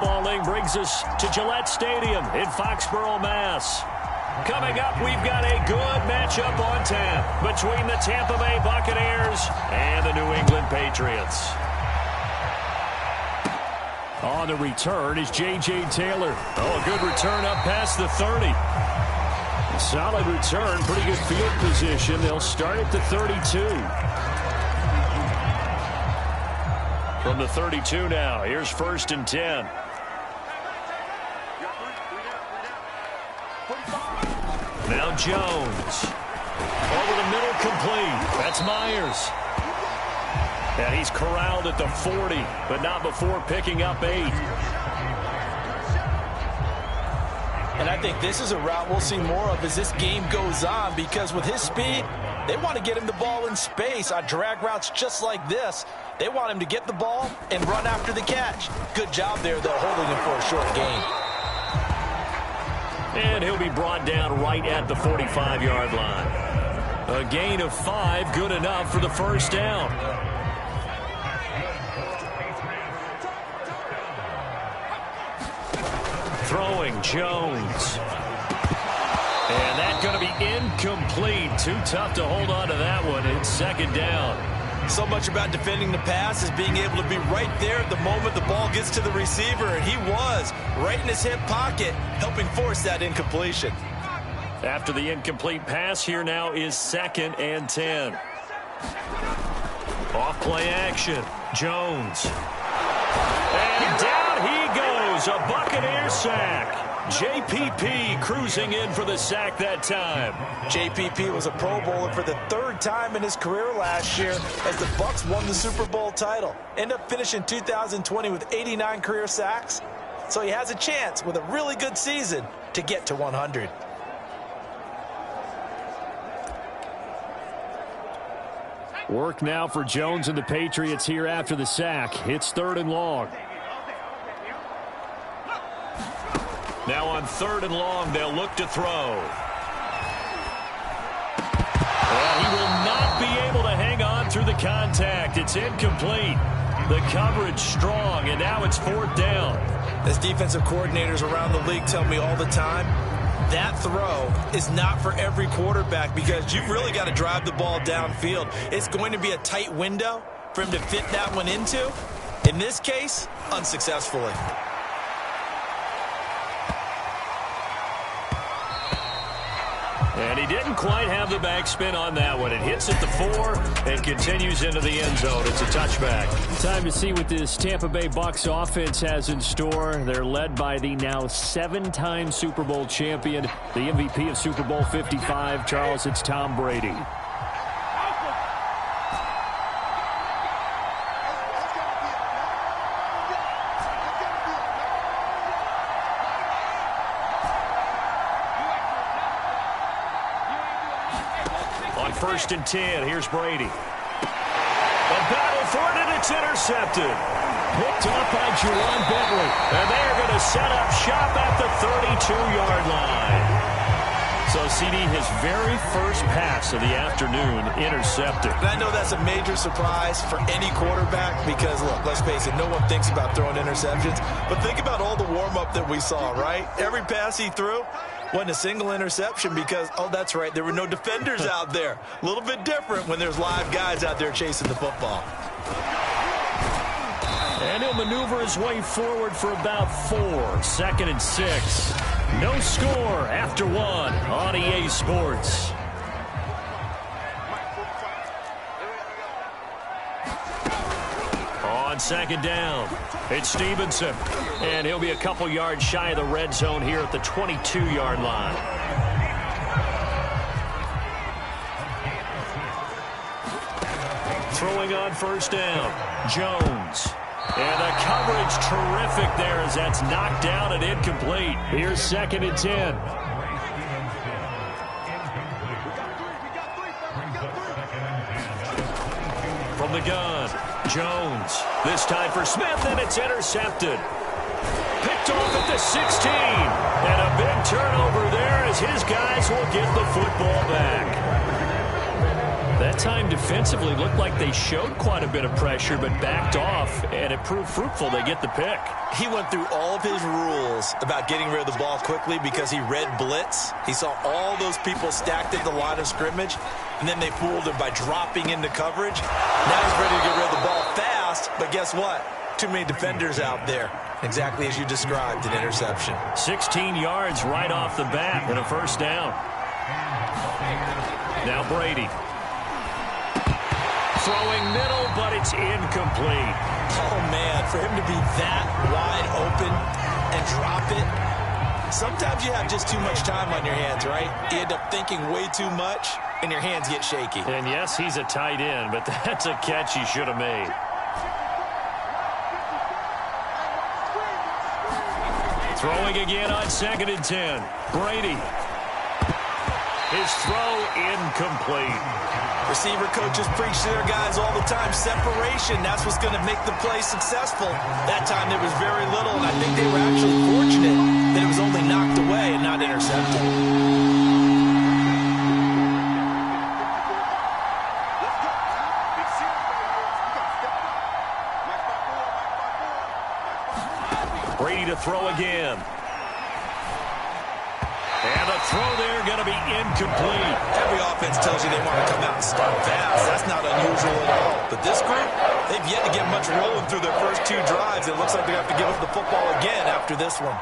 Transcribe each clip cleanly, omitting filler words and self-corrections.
Balling brings us to Gillette Stadium in Foxborough, Mass. Coming up, we've got a good matchup on tap between the Tampa Bay Buccaneers and the New England Patriots. On the return is J.J. Taylor. Oh, a good return up past the 30. Solid return, pretty good field position. They'll start at the 32. From the 32 now, here's 1st and 10. Now Jones. Over the middle, complete. That's Myers. And he's corralled at the 40, but not before picking up 8. And I think this is a route we'll see more of as this game goes on, because with his speed, they want to get him the ball in space on drag routes just like this. They want him to get the ball and run after the catch. Good job there, though, holding him for a short gain. And he'll be brought down right at the 45-yard line. A gain of 5, good enough for the first down. Throwing Jones. And that's going to be incomplete. Too tough to hold on to that one. It's 2nd down. So much about defending the pass is being able to be right there at the moment the ball gets to the receiver, and he was right in his hip pocket, helping force that incompletion. After the incomplete pass, here now is 2nd and 10. Off play action. Jones. And down he goes. A Buccaneer sack. JPP cruising in for the sack that time. JPP was a Pro Bowler for the 3rd time in his career last year as the Bucs won the Super Bowl title. Ended up finishing 2020 with 89 career sacks. So he has a chance with a really good season to get to 100. Work now for Jones and the Patriots here after the sack. It's 3rd and long. Now on 3rd and long, they'll look to throw. And he will not be able to hang on through the contact. It's incomplete. The coverage strong, and now it's 4th down. As defensive coordinators around the league tell me all the time, that throw is not for every quarterback because you've really got to drive the ball downfield. It's going to be a tight window for him to fit that one into. In this case, unsuccessfully. And he didn't quite have the backspin on that one. It hits at the 4 and continues into the end zone. It's a touchback. Time to see what this Tampa Bay Bucs offense has in store. They're led by the now 7-time Super Bowl champion, the MVP of Super Bowl 55. Charles, it's Tom Brady. On 1st and 10, here's Brady. A battle for it, and it's intercepted. Picked off by Juwan Bentley. And they are going to set up shop at the 32-yard line. So, CD, his very first pass of the afternoon intercepted. And I know that's a major surprise for any quarterback because, look, let's face it, no one thinks about throwing interceptions. But think about all the warm-up that we saw, right? Every pass he threw wasn't a single interception because, oh, that's right, there were no defenders out there. A little bit different when there's live guys out there chasing the football. And he'll maneuver his way forward for about 4. 2nd and 6. No score after 1 on EA Sports. On 2nd down, it's Stevenson. And he'll be a couple yards shy of the red zone here at the 22-yard line. Throwing on 1st down, Jones. And the coverage terrific there as that's knocked down and incomplete. Here's 2nd and 10. From the gun, Jones. This time for Smith, and it's intercepted. Picked off at the 16. And a big turnover there as his guys will get the football back. That time defensively looked like they showed quite a bit of pressure but backed off, and it proved fruitful. They get the pick. He went through all of his rules about getting rid of the ball quickly because he read blitz. He saw all those people stacked at the line of scrimmage, and then they fooled him by dropping into coverage. Now he's ready to get rid of the ball fast, but guess what? Too many defenders out there. Exactly as you described, an interception. 16 yards right off the bat and a first down. Now Brady. Throwing middle, but it's incomplete. Oh, man, for him to be that wide open and drop it. Sometimes you have just too much time on your hands, right? You end up thinking way too much, and your hands get shaky. And, yes, he's a tight end, but that's a catch he should have made. Throwing again on 2nd and 10. Brady. His throw incomplete. Receiver coaches preach to their guys all the time. Separation, that's what's going to make the play successful. That time there was very little, and I think they were actually fortunate that it was only knocked away and not intercepted. Brady to throw again. And the throw there going to be incomplete. Every offense tells you they want to come out and start fast. That's not unusual at all. But this group, they've yet to get much rolling through their first 2 drives. It looks like they have to give up the football again after this one.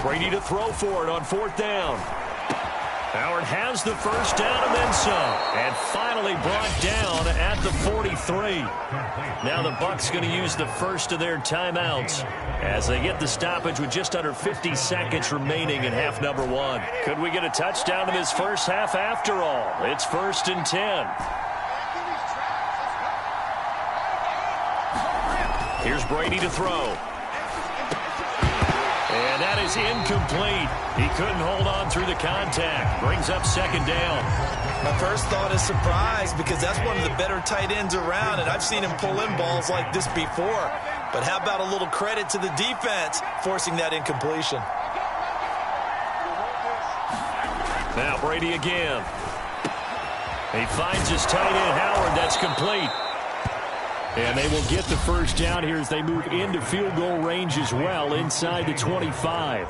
Brady to throw for it on 4th down. Howard has the first down and then some. And finally brought down at the 43. Now the Bucs going to use the first of their timeouts as they get the stoppage with just under 50 seconds remaining in half number 1. Could we get a touchdown in this first half after all? It's 1st and 10. Here's Brady to throw. And that is incomplete. He couldn't hold on through the contact. Brings up 2nd down. My first thought is surprise because that's one of the better tight ends around, and I've seen him pull in balls like this before. But how about a little credit to the defense forcing that incompletion? Now Brady again. He finds his tight end, Howard. That's complete. And they will get the first down here as they move into field goal range as well inside the 25.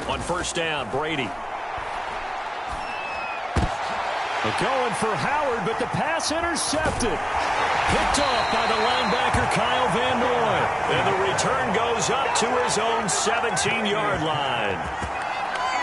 On 1st down, Brady. They're going for Howard, but the pass intercepted. Picked off by the linebacker, Kyle Van Noy. And the return goes up to his own 17-yard line.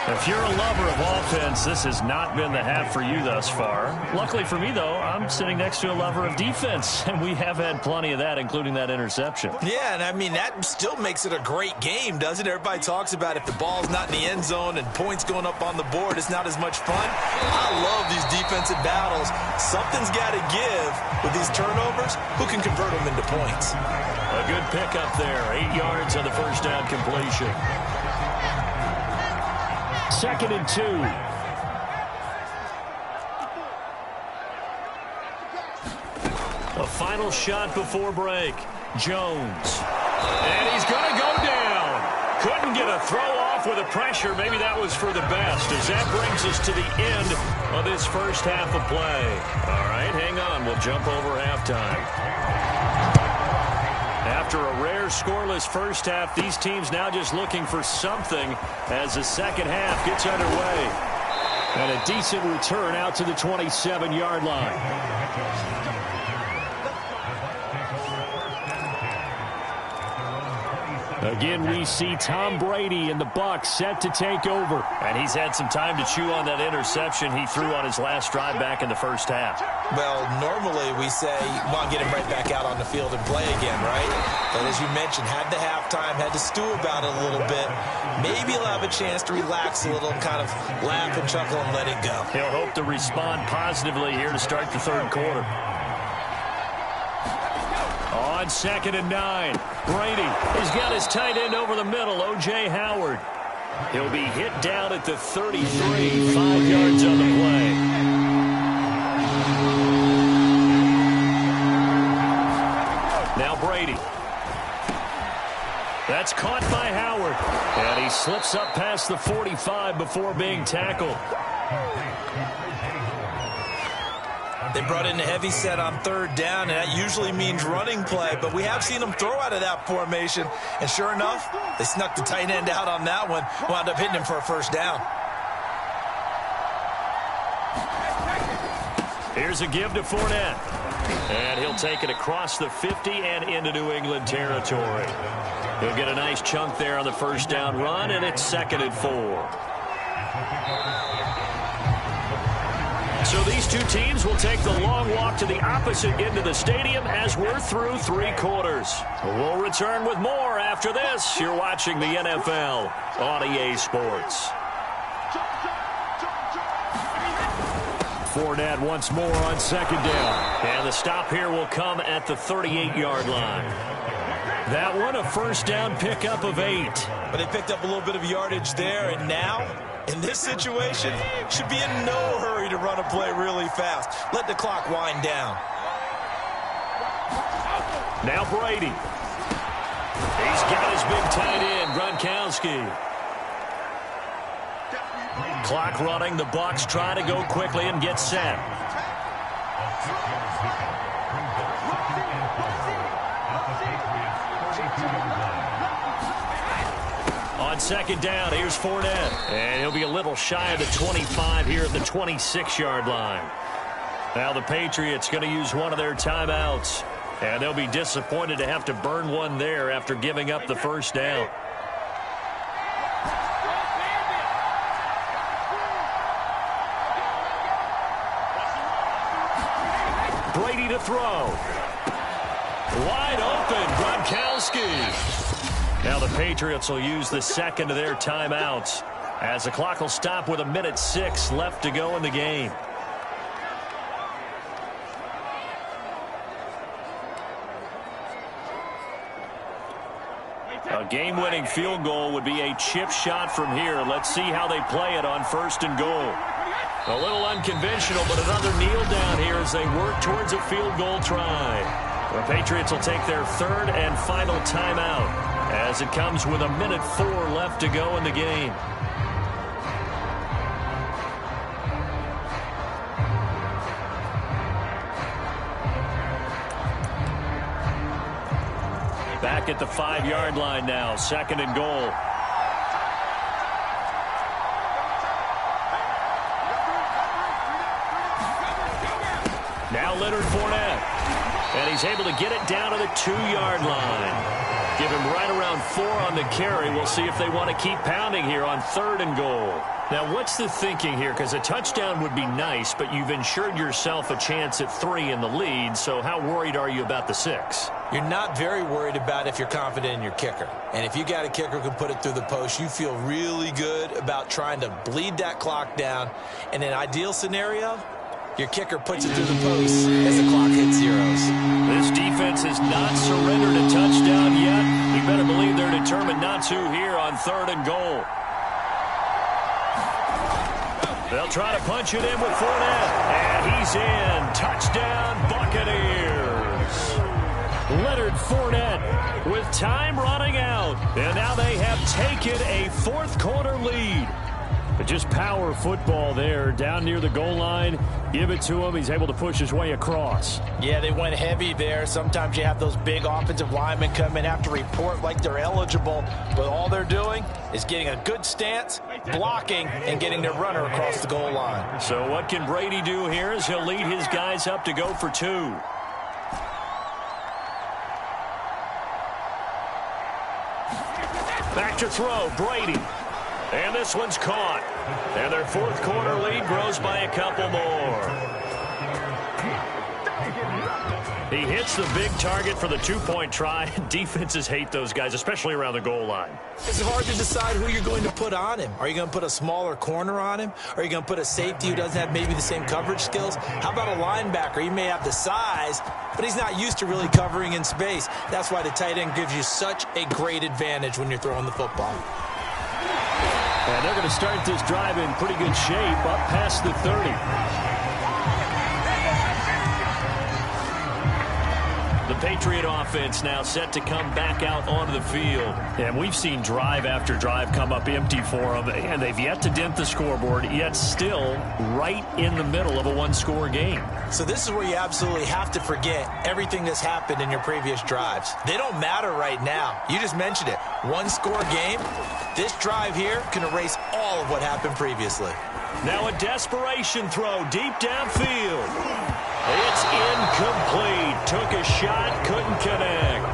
If you're a lover of offense, this has not been the half for you thus far. Luckily for me, though, I'm sitting next to a lover of defense, and we have had plenty of that, including that interception. Yeah, and I mean, that still makes it a great game, doesn't it? Everybody talks about if the ball's not in the end zone and points going up on the board, it's not as much fun. I love these defensive battles. Something's got to give with these turnovers. Who can convert them into points? A good pickup there. 8 yards on the first down completion. 2nd and 2. A final shot before break. Jones. And he's going to go down. Couldn't get a throw off with the pressure. Maybe that was for the best, as that brings us to the end of this first half of play. All right, hang on. We'll jump over halftime. After a rare scoreless first half, these teams now just looking for something as the second half gets underway. And a decent return out to the 27-yard line. Again, we see Tom Brady and the Bucs set to take over. And he's had some time to chew on that interception he threw on his last drive back in the first half. Well, normally we say, come on, get him right back out on the field and play again, right? But as you mentioned, had the halftime, had to stew about it a little bit. Maybe he'll have a chance to relax a little and kind of laugh and chuckle and let it go. He'll hope to respond positively here to start the third quarter. On 2nd and 9, Brady has got his tight end over the middle, O.J. Howard. He'll be hit down at the 33, 5 yards on the play. Now Brady. That's caught by Howard. And he slips up past the 45 before being tackled. They brought in a heavy set on 3rd down, and that usually means running play, but we have seen them throw out of that formation, and sure enough, they snuck the tight end out on that one, wound up hitting him for a 1st down. Here's a give to Fournette, and he'll take it across the 50 and into New England territory. He'll get a nice chunk there on the 1st down run, and it's 2nd and 4. So these two teams will take the long walk to the opposite end of the stadium as we're through 3 quarters. We'll return with more after this. You're watching the NFL on EA Sports. Fournette once more on 2nd down. And the stop here will come at the 38-yard line. That one, a 1st down pickup of 8. But they picked up a little bit of yardage there, and now, in this situation, should be in no hurry to run a play really fast. Let the clock wind down. Now Brady. He's got his big tight end, Gronkowski. Clock running. The Bucs try to go quickly and get set. On 2nd down, here's Fournette. And he'll be a little shy of the 25 here at the 26-yard line. Now the Patriots going to use one of their timeouts. And they'll be disappointed to have to burn one there after giving up the 1st down. Brady to throw. Wide open, Gronkowski. Now the Patriots will use the 2nd of their timeouts as the clock will stop with 1:06 left to go in the game. A game-winning field goal would be a chip shot from here. Let's see how they play it on 1st and goal. A little unconventional, but another kneel down here as they work towards a field goal try. The Patriots will take their 3rd and final timeout as it comes with 1:04 left to go in the game. Back at the 5-yard line now, 2nd and goal. Now Leonard Fournette. And he's able to get it down to the 2-yard line. Give him right around 4 on the carry. We'll see if they want to keep pounding here on 3rd and goal. Now, what's the thinking here? Because a touchdown would be nice, but you've ensured yourself a chance at 3 in the lead. So how worried are you about the 6? You're not very worried about if you're confident in your kicker. And if you got a kicker who can put it through the post, you feel really good about trying to bleed that clock down. In an ideal scenario, your kicker puts it through the post as the clock hits zeros. This defense has not surrendered a touchdown yet. You better believe they're determined not to here on 3rd and goal. They'll try to punch it in with Fournette. And he's in. Touchdown, Buccaneers. Leonard Fournette with time running out. And now they have taken a 4th quarter lead. But just power football there down near the goal line. Give it to him. He's able to push his way across. Yeah, they went heavy there. Sometimes you have those big offensive linemen come in, have to report like they're eligible. But all they're doing is getting a good stance, blocking, and getting their runner across the goal line. So what can Brady do here as he'll lead his guys up to go for 2. Back to throw, Brady. And this one's caught. And their fourth quarter lead grows by a couple more. He hits the big target for the two-point try. Defenses hate those guys, especially around the goal line. It's hard to decide who you're going to put on him. Are you going to put a smaller corner on him? Are you going to put a safety who doesn't have maybe the same coverage skills? How about a linebacker? He may have the size, but he's not used to really covering in space. That's why the tight end gives you such a great advantage when you're throwing the football. And they're going to start this drive in pretty good shape up past the 30. The Patriot offense now set to come back out onto the field. And we've seen drive after drive come up empty for them, and they've yet to dent the scoreboard, yet still right in the middle of a one-score game. So this is where you absolutely have to forget everything that's happened in your previous drives. They don't matter right now. You just mentioned it. One-score game. This drive here can erase all of what happened previously. Now a desperation throw deep downfield. It's incomplete. Took a shot, couldn't connect.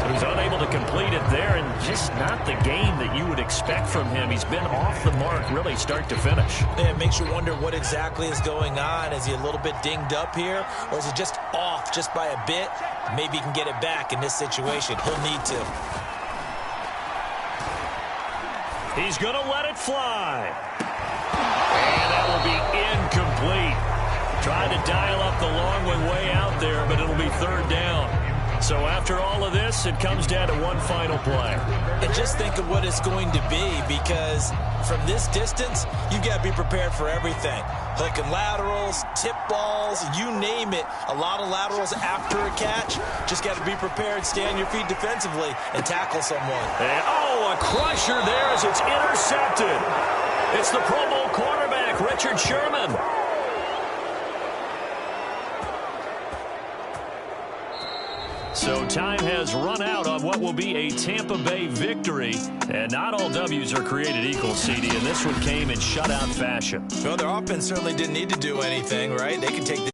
So he's unable to complete it there, and just not the game that you would expect from him. He's been off the mark really start to finish. Yeah, it makes you wonder what exactly is going on. Is he a little bit dinged up here, or is he just off just by a bit? Maybe he can get it back in this situation. He'll need to. He's going to let it fly. And that will be incomplete. Tried to dial up the long way out there, but it'll be third down. So after all of this, it comes down to one final play. And just think of what it's going to be, because from this distance, you've got to be prepared for everything. Hook and laterals, tip balls, you name it. A lot of laterals after a catch. Just got to be prepared, stay on your feet defensively, and tackle someone. And, a crusher there as it's intercepted. It's the Pro Bowl quarterback, Richard Sherman. So time has run out on what will be a Tampa Bay victory. And not all W's are created equal, CD, and this one came in shutout fashion. Well, their offense certainly didn't need to do anything, right? They could take the